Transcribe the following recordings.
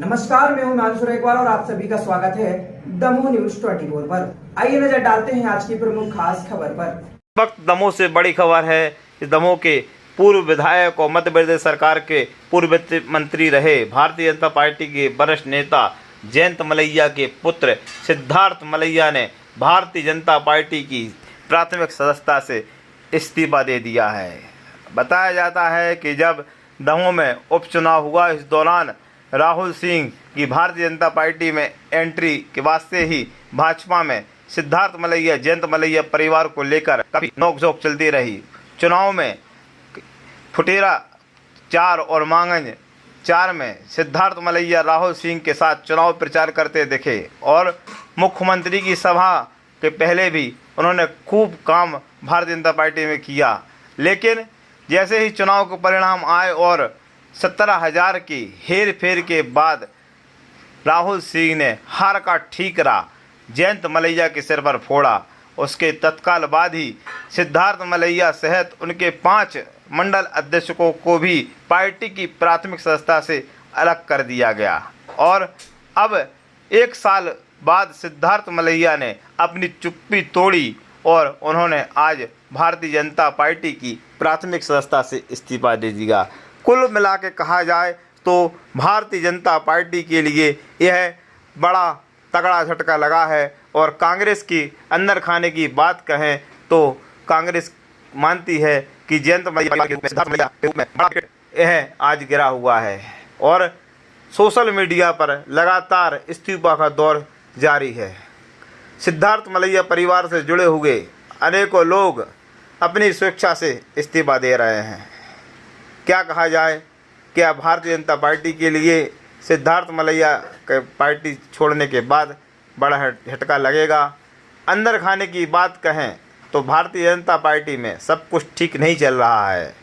नमस्कार, मैं हूं मानसूर एक बार और आप सभी का स्वागत है दमोह न्यूज 24 पर। आइए नजर डालते हैं आज की प्रमुख खास खबर पर। वक्त दमोह से बड़ी खबर है कि दमोह के पूर्व विधायक और मध्य प्रदेश सरकार के पूर्व वित्त मंत्री रहे भारतीय जनता पार्टी के वरिष्ठ नेता जयंत मलैया के पुत्र सिद्धार्थ मलैया ने भारतीय जनता पार्टी की प्राथमिक सदस्यता से इस्तीफा दे दिया है। बताया जाता है कि जब दमोह में उपचुनाव हुआ, इस दौरान राहुल सिंह की भारतीय जनता पार्टी में एंट्री के वास्ते ही भाजपा में सिद्धार्थ मलैया जयंत मलैया परिवार को लेकर काफ़ी नोकझोंक चलती रही। चुनाव में फुटेरा 4 और मांगंज 4 में सिद्धार्थ मलैया राहुल सिंह के साथ चुनाव प्रचार करते दिखे और मुख्यमंत्री की सभा के पहले भी उन्होंने खूब काम भारतीय जनता पार्टी में किया। लेकिन जैसे ही चुनाव के परिणाम आए और 17,000 की हेर फेर के बाद राहुल सिंह ने हार का ठीकरा जयंत मलैया के सिर पर फोड़ा। उसके तत्काल बाद ही सिद्धार्थ मलैया सहित उनके 5 मंडल अध्यक्षों को भी पार्टी की प्राथमिक सदस्यता से अलग कर दिया गया और अब 1 साल बाद सिद्धार्थ मलैया ने अपनी चुप्पी तोड़ी और उन्होंने आज भारतीय जनता पार्टी की प्राथमिक सदस्यता से इस्तीफा दे दिया। कुल मिला के कहा जाए तो भारतीय जनता पार्टी के लिए यह बड़ा तगड़ा झटका लगा है और कांग्रेस की अंदर खाने की बात कहें तो कांग्रेस मानती है कि जयंत मलैया यह आज गिरा हुआ है और सोशल मीडिया पर लगातार इस्तीफा का दौर जारी है। सिद्धार्थ मलैया परिवार से जुड़े हुए अनेकों लोग अपनी स्वेच्छा से इस्तीफा दे रहे हैं। क्या कहा जाए, क्या भारतीय जनता पार्टी के लिए सिद्धार्थ मलैया के पार्टी छोड़ने के बाद बड़ा झटका लगेगा? अंदर खाने की बात कहें तो भारतीय जनता पार्टी में सब कुछ ठीक नहीं चल रहा है।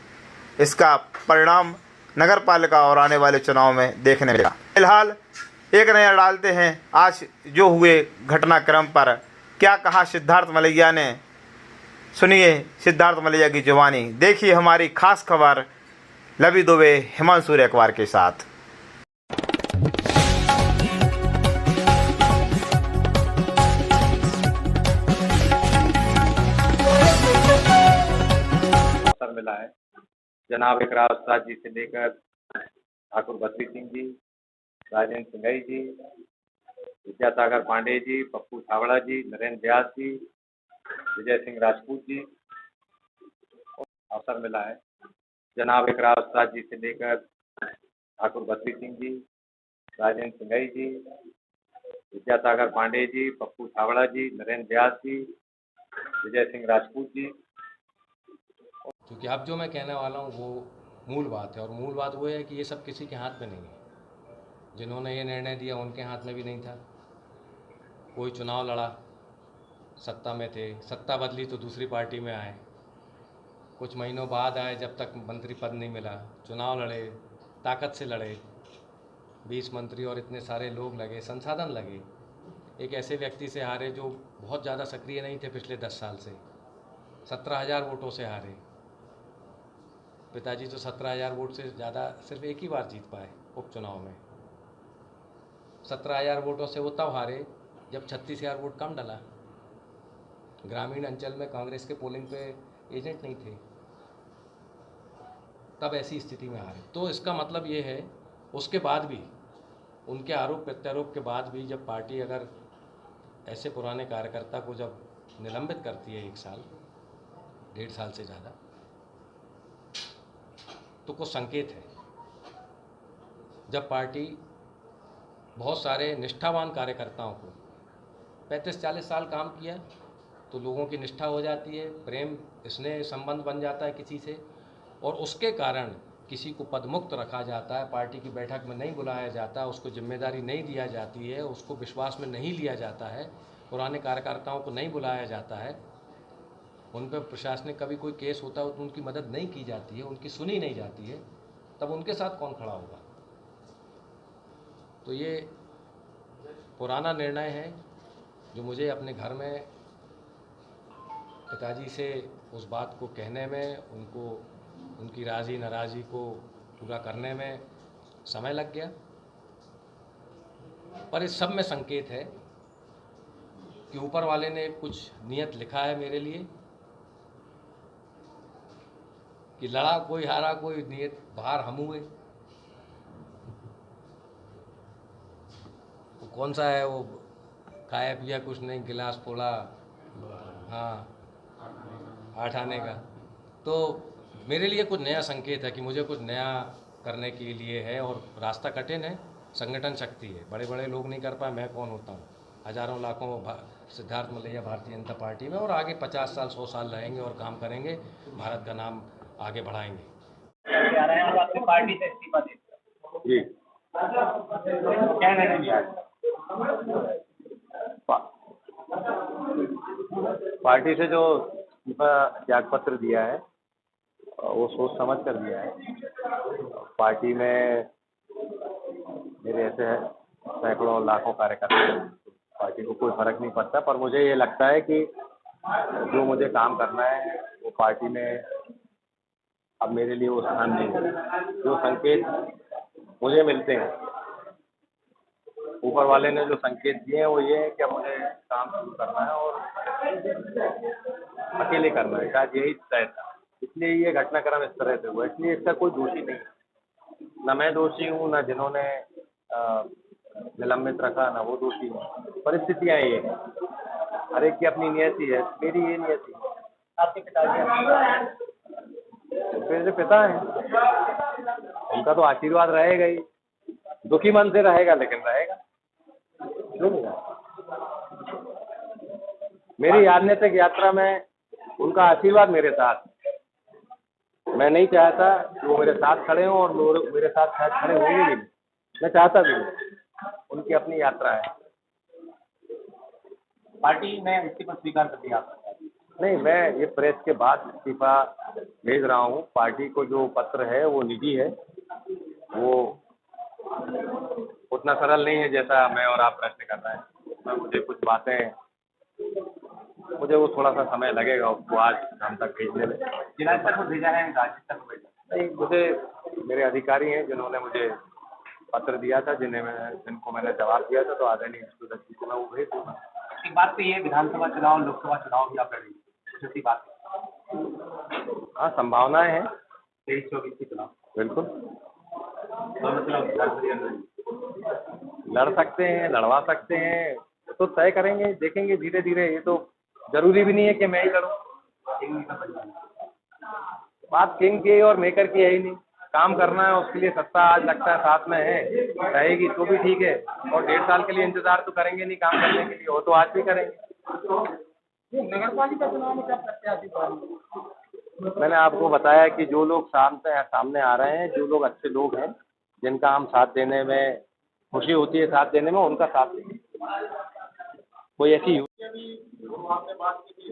इसका परिणाम नगर पालिका और आने वाले चुनाव में देखने मिलेगा। फिलहाल एक नज़र डालते हैं आज जो हुए घटनाक्रम पर। क्या कहा सिद्धार्थ मलैया ने, सुनिए सिद्धार्थ मलैया की जुबानी। देखिए हमारी खास खबर लवी दुबे हिमांशु रेकवार के साथ। अवसर मिला है जनाब इकरार उस्ताद जी से लेकर ठाकुर बद्री सिंह जी, राजेंद्र सिंघई जी, विद्यासागर पांडे जी, पप्पू छावड़ा जी, नरेंद्र व्यास जी, विजय सिंह राजपूत जी। अवसर मिला है जनाब इकरार उस्ताद जी से लेकर ठाकुर बद्री सिंह जी, राजेंद्र सिंघई जी, विद्यासागर पांडे जी, पप्पू छावड़ा जी, नरेंद्र व्यास जी, विजय सिंह राजपूत जी। क्योंकि अब जो मैं कहने वाला हूँ वो मूल बात है और मूल बात वो है कि ये सब किसी के हाथ में नहीं है। जिन्होंने ये निर्णय दिया उनके हाथ में भी नहीं था। कोई चुनाव लड़ा, सत्ता में थे, सत्ता बदली तो दूसरी पार्टी में आए, कुछ महीनों बाद आए, जब तक मंत्री पद नहीं मिला चुनाव लड़े, ताकत से लड़े, 20 मंत्री और इतने सारे लोग लगे, संसाधन लगे। एक ऐसे व्यक्ति से हारे जो बहुत ज़्यादा सक्रिय नहीं थे पिछले 10 साल से, 17,000 वोटों से हारे। पिताजी तो 17,000 वोट से ज़्यादा सिर्फ एक ही बार जीत पाए उपचुनाव में। 17,000 वोटों से वो तब हारे जब 36,000 वोट कम डला। ग्रामीण अंचल में कांग्रेस के पोलिंग पे एजेंट नहीं थे, तब ऐसी स्थिति में हारे। तो इसका मतलब ये है उसके बाद भी, उनके आरोप प्रत्यारोप के बाद भी, जब पार्टी अगर ऐसे पुराने कार्यकर्ता को जब निलंबित करती है 1 साल 1.5 साल से ज़्यादा, तो कुछ संकेत है। जब पार्टी बहुत सारे निष्ठावान कार्यकर्ताओं को 35-40 साल काम किया तो लोगों की निष्ठा हो जाती है, प्रेम स्नेह संबंध बन जाता है किसी से, और उसके कारण किसी को पदमुक्त रखा जाता है, पार्टी की बैठक में नहीं बुलाया जाता, उसको जिम्मेदारी नहीं दिया जाती है, उसको विश्वास में नहीं लिया जाता है, पुराने कार्यकर्ताओं को नहीं बुलाया जाता है, उन पर प्रशासनिक कभी कोई केस होता है तो उनकी मदद नहीं की जाती है, उनकी सुनी नहीं जाती है, तब उनके साथ कौन खड़ा होगा? तो ये पुराना निर्णय है जो मुझे अपने घर में पिताजी से उस बात को कहने में, उनको उनकी राज़ी नाराज़ी को पूरा करने में समय लग गया। पर इस सब में संकेत है कि ऊपर वाले ने कुछ नियत लिखा है मेरे लिए, कि लड़ा कोई हारा कोई नियत बाहर हम हुए। वो कौन सा है, वो खाया पिया कुछ नहीं, गिलास फोड़ा, हाँ 8 आने का। तो मेरे लिए कुछ नया संकेत है कि मुझे कुछ नया करने के लिए है, और रास्ता कठिन है, संगठन शक्ति है, बड़े बड़े लोग नहीं कर पाए, मैं कौन होता हूँ। हजारों लाखों सिद्धार्थ मलैया भारतीय जनता पार्टी में, और आगे 50 साल 100 साल रहेंगे और काम करेंगे, भारत का नाम आगे बढ़ाएंगे। पार्टी से इस्तीफा दे जी, क्या निर्णय लिया? पार्टी से जो इस्तीफा त्याग पत्र दिया है वो सोच समझ कर दिया है। पार्टी में मेरे ऐसे सैकड़ों लाखों कार्यकर्ता हैं, पार्टी को कोई फर्क नहीं पड़ता, पर मुझे ये लगता है कि जो मुझे काम करना है वो पार्टी में अब मेरे लिए वो स्थान नहीं है। जो संकेत मुझे मिलते हैं, ऊपर वाले ने जो संकेत दिए हैं वो ये है कि अब मुझे काम शुरू करना है और अकेले करना है, शायद यही तय था, इसलिए ये घटनाक्रम इस तरह से हुआ। इसलिए इसका कोई दोषी नहीं है, न मैं दोषी हूँ, न जिन्होंने निलंबित रखा ना वो दोषी है। परिस्थितियाँ ये हैं, हर एक की अपनी नियति है, मेरी ये नियति है। आपके पिताजी मेरे पिता हैं, उनका तो आशीर्वाद रहेगा ही, दुखी मन से रहेगा लेकिन रहेगा। मेरी राजनीतिक यात्रा में उनका आशीर्वाद मेरे साथ, मैं नहीं चाहता कि वो मेरे साथ खड़े हों और मेरे साथ शायद खड़े होंगे भी नहीं, मैं चाहता भी नहीं, उनकी अपनी यात्रा है। पार्टी में इस्तीफा स्वीकार कर दिया? नहीं, मैं ये प्रेस के बाद इस्तीफा भेज रहा हूँ। पार्टी को जो पत्र है वो निजी है, वो उतना सरल नहीं है जैसा मैं और आप प्रश्न कर रहे हैं। उसमें मुझे कुछ बातें, मुझे वो थोड़ा सा समय लगेगा उसको आज शाम तक भेजने में। जिला स्तर पर भेजा है, राज्य स्तर पर भेजा? नहीं, मुझे मेरे अधिकारी हैं जिन्होंने मुझे पत्र दिया था, जिनको मैंने जवाब दिया था, तो आदरणीय इंस्पेक्टर को मैं वो भेज दूँगा। एक बात तो ये विधानसभा चुनाव, लोकसभा चुनाव भी आप लड़ेंगे, छोटी बात है। हाँ, संभावनाएं हैं 23-24 की चुनाव, बिल्कुल लड़ सकते हैं, लड़वा सकते हैं, तो तय करेंगे, देखेंगे धीरे धीरे। ये तो जरूरी भी नहीं है कि मैं ही लड़ूं। बात किंग की और मेकर की है ही नहीं, काम करना है, उसके लिए सत्ता आज लगता है साथ में है, रहेगी तो भी ठीक है, और 1.5 साल के लिए इंतजार तो करेंगे नहीं काम करने के लिए, वो तो आज भी करेंगे। नगर पालिका चुनाव में क्या प्रत्याशी? मैंने आपको बताया कि जो लोग सामने आ रहे हैं, जो लोग अच्छे लोग हैं, जिनका हम साथ देने में खुशी होती है, साथ देने में, उनका साथ देंगे। कोई ऐसी आपने बात की थी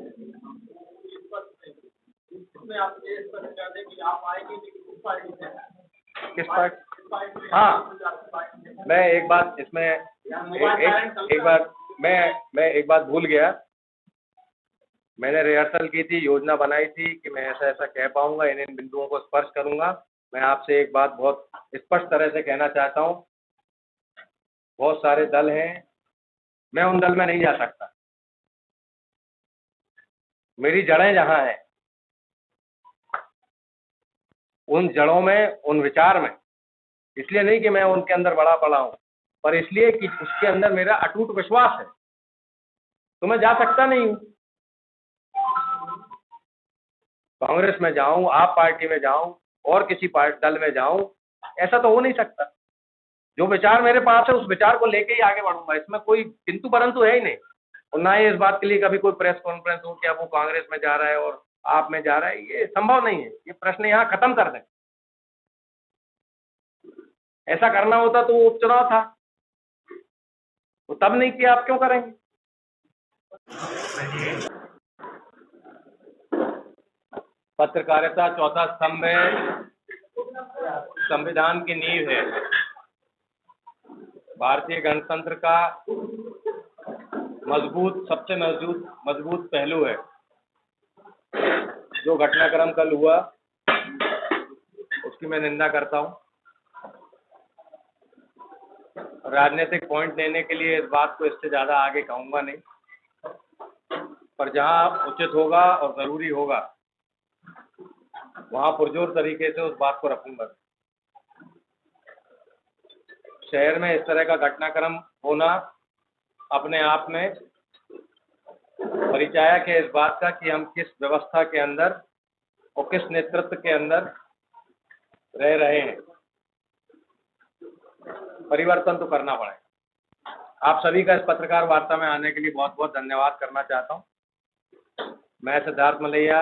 इसमें आप ये स्पष्ट कर दें कि आप आएंगे किस पार्टी से? किस पार्टी? हाँ, मैं एक बात इसमें एक बात भूल गया। मैंने रिहर्सल की थी, योजना बनाई थी कि मैं ऐसा ऐसा कह पाऊंगा, इन बिंदुओं को स्पर्श करूंगा। मैं आपसे एक बात बहुत स्पष्ट तरह से कहना चाहता हूं, बहुत सारे दल हैं, मैं उन दल में नहीं जा सकता। मेरी जड़ें जहां हैं, उन जड़ों में, उन विचार में, इसलिए नहीं कि मैं उनके अंदर बड़ा पड़ा हूं, पर इसलिए कि उसके अंदर मेरा अटूट विश्वास है, तो मैं जा सकता नहीं हूं। कांग्रेस में जाऊं, आप पार्टी में जाऊं, और किसी दल में जाऊं, ऐसा तो हो नहीं सकता। जो विचार मेरे पास है उस विचार को लेके ही आगे बढ़ूंगा, इसमें कोई किंतु परंतु है ही नहीं। और ना ही इस बात के लिए कभी कोई प्रेस कॉन्फ्रेंस हो कि अब वो कांग्रेस में जा रहा है और आप में जा रहा है, ये संभव नहीं है। ये प्रश्न यहाँ खत्म कर दें। ऐसा करना होता तो वो उपचुनाव था, वो तब नहीं किया, आप क्यों करेंगे? पत्रकारिता चौथा स्तंभ है, संविधान की नींव है, भारतीय गणतंत्र का सबसे मजबूत पहलू है। जो घटनाक्रम कल हुआ उसकी मैं निंदा करता हूं। राजनीतिक पॉइंट लेने के लिए इस बात को इससे ज़्यादा आगे कहूँगा नहीं, पर जहाँ उचित होगा और ज़रूरी होगा वहाँ पुरजोर तरीके से उस बात को रखूँगा। शहर में इस तरह का घटनाक्रम होना अपने आप में परिचायक है इस बात का कि हम किस व्यवस्था के अंदर और किस नेतृत्व के अंदर रह रहे हैं। परिवर्तन तो करना पड़ेगा। आप सभी का इस पत्रकार वार्ता में आने के लिए बहुत बहुत धन्यवाद करना चाहता हूं। मैं सिद्धार्थ मलैया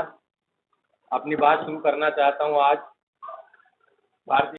अपनी बात शुरू करना चाहता हूं आज भारतीय